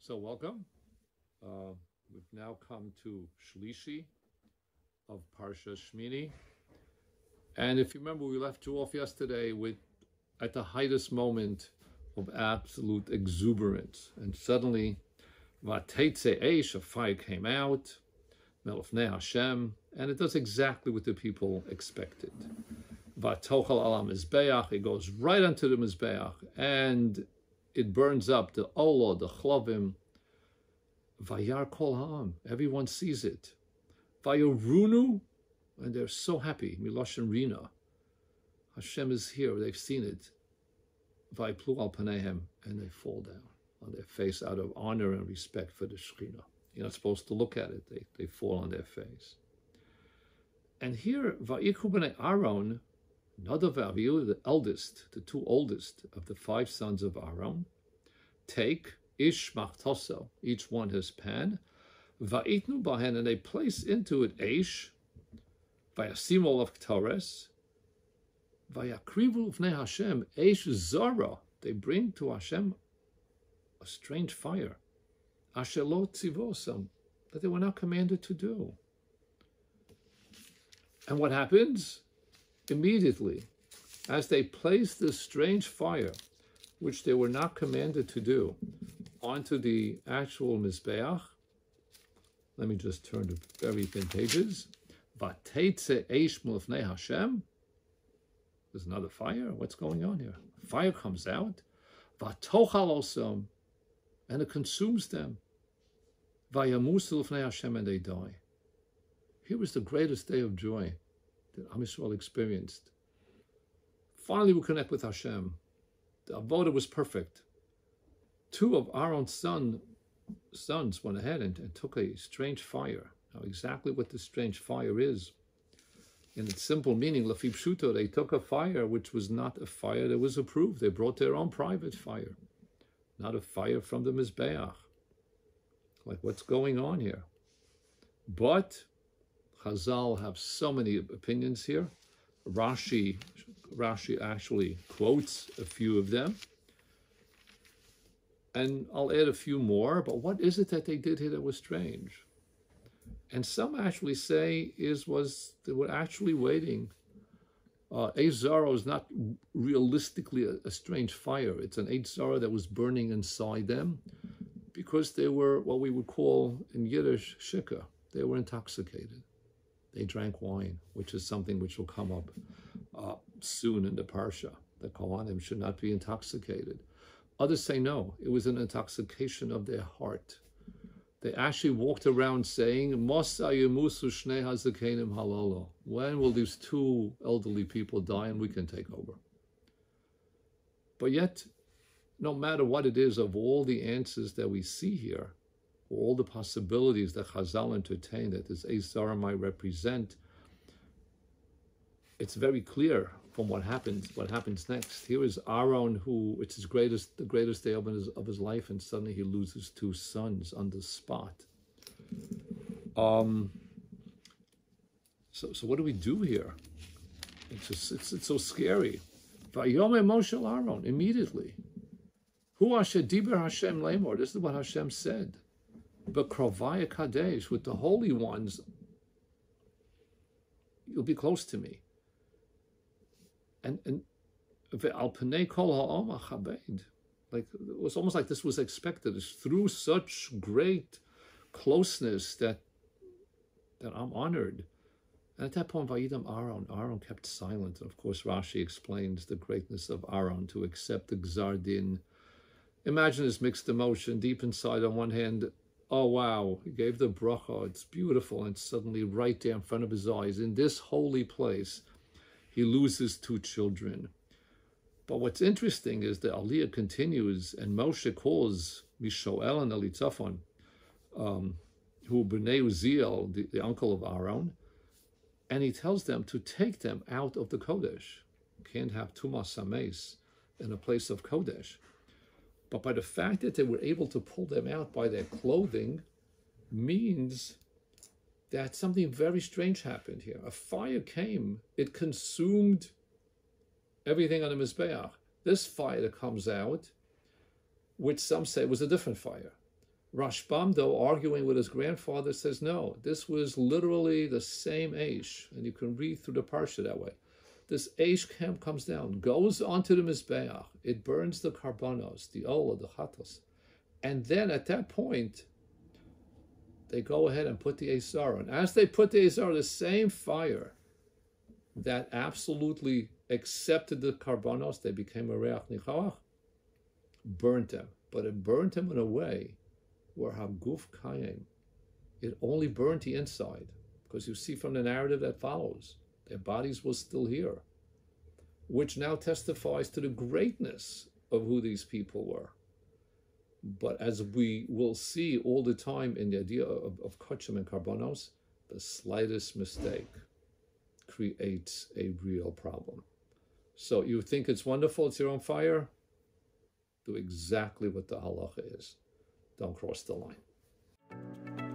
So welcome. We've now come to Shlishi of Parsha Shemini. And if you remember, we left you off yesterday at the highest moment of absolute exuberance. And suddenly, Vateitze Eish, a fire came out, Melofnei Hashem, and it does exactly what the people expected. Vatochal ala Mizbeach, it goes right onto the Mizbeach, and it burns up the Olah, the Chlavim. Vayar kol ha'am, everyone sees it. Vayarunu, and they're so happy. Miloshen Rina, Hashem is here. They've seen it. Vayplu al panehem, and they fall down on their face out of honor and respect for the Shekhinah. You're not supposed to look at it. They fall on their face. And here, Vayikhu b'nei Aaron, Nadav v'Avihu, the eldest, the two oldest of the 5 sons of Aaron, take ish machtoso, each one his pan, va'itnu bahen, and they place into it eish, vayasimol of ktores, vayakrivu v'nei Hashem, eish zara, they bring to Hashem a strange fire, asher lo tzivosam, that they were not commanded to do. And what happens? Immediately, as they place this strange fire, which they were not commanded to do, onto the actual Mizbeach, let me just turn to very thin pages. Vateitze eish milofnei Hashem. There's another fire. What's going on here? Fire comes out. Vatochal osam, and it consumes them. Vayamusu milofnei Hashem, and they die. Here was the greatest day of joy that Am Yisrael experienced. Finally, we connect with Hashem. The avodah was perfect. 2 of Aaron's sons went ahead and took a strange fire. Now, exactly what this strange fire is, in its simple meaning, Lafi Pshuto, they took a fire which was not a fire that was approved. They brought their own private fire, not a fire from the Mizbeach. Like, what's going on here? But Chazal have so many opinions here. Rashi actually quotes a few of them. And I'll add a few more, but what is it that they did here that was strange? And some actually say they were actually waiting. Eish Zara is not realistically a strange fire. It's an Eish Zara that was burning inside them because they were what we would call in Yiddish shika. They were intoxicated. They drank wine, which is something which will come up soon in the Parsha. The Kohanim should not be intoxicated. Others say no, it was an intoxication of their heart. They actually walked around saying, Mosa yemusu shnei hazakenim halalo. When will these 2 elderly people die and we can take over? But yet, no matter what it is, of all the answers that we see here, all the possibilities that Chazal entertain that this Eish Zara might represent, it's very clear from what happens next. Here is Aaron, who it's the greatest day of his life, and suddenly he loses 2 sons on the spot. So what do we do here? It's so scary. Vayomei Moshe Aaron, immediately. Hu asher diber Hashem lemor. This is what Hashem said. But Krovaya Kadesh, with the holy ones, you'll be close to me. And Alpanei Kol Ha'om Achabed, like it was almost like this was expected. It's through such great closeness that I'm honored. And at that point, Vayidam Aaron kept silent. And of course, Rashi explains the greatness of Aaron to accept the Gzar Din. Imagine this mixed emotion deep inside. On one hand, oh wow, he gave the bracha, it's beautiful, and suddenly right there in front of his eyes, in this holy place, he loses 2 children. But what's interesting is the Aliyah continues, and Moshe calls Mishoel and Elitzaphan, who B'nai Uziel, the uncle of Aaron, and he tells them to take them out of the Kodesh. You can't have Tumas Sames in a place of Kodesh. But by the fact that they were able to pull them out by their clothing means that something very strange happened here. A fire came, it consumed everything on the Mizbeach. This fire that comes out, which some say was a different fire. Rashbam, though, arguing with his grandfather, says no, this was literally the same Eish, and you can read through the Parsha that way. This Eish camp comes down, goes onto the Mizbeach, it burns the karbanos, the olah, the chatos, and then at that point, they go ahead and put the Eizar on. As they put the Eizar, the same fire that absolutely accepted the karbanos, they became a reach nichach, burnt them. But it burnt them in a way where haguf kayim, it only burnt the inside, because you see from the narrative that follows, their bodies were still here, which now testifies to the greatness of who these people were. But as we will see all the time in the idea of kachim and karbanos, the slightest mistake creates a real problem. So you think it's wonderful, it's your own fire? Do exactly what the halacha is. Don't cross the line.